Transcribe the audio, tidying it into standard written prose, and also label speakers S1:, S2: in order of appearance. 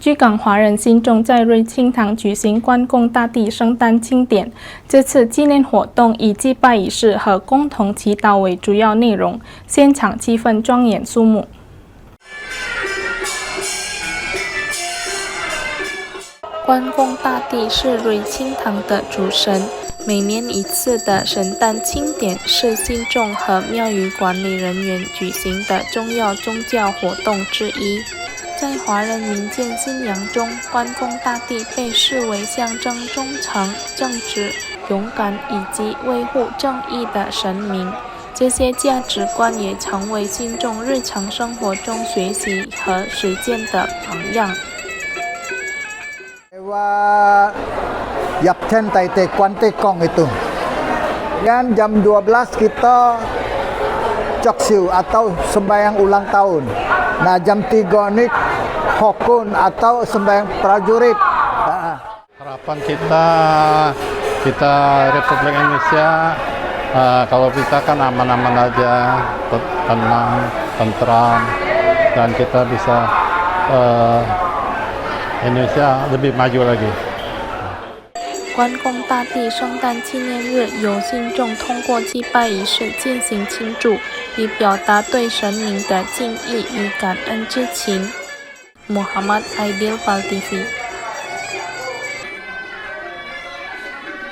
S1: 居港华人信众在瑞清堂举行关公大帝圣诞庆典。这次纪念活动以祭拜仪式和共同祈祷为主要内容，现场气氛庄严肃穆。关公大帝是瑞清堂的主神，每年一次的圣诞庆典是信众和庙宇管理人员举行的重要宗教活动之一。在华人民间信仰中，关公大帝被视为象征忠诚、正直、勇敢以及维护正义的神明。这些价值观也成为信众日常生活中学习和实践的榜样。
S2: Yapten Taite Kuante Kong itu. Dan jam 12 kita Coksiu atau sembahyang ulang tahun. Nah jam 3 ini Hokun atau sembahyang prajurit.
S3: Harapan kita Republik Indonesia kalau kita kan aman-aman aja, tenang, tentram, dan kita bisa Indonesia lebih maju lagi。
S1: 关公大帝圣诞纪念日由信众通过祭拜仪式进行庆祝，以表达对神明的敬意与感恩之情。Muhammad Aidil Pal TV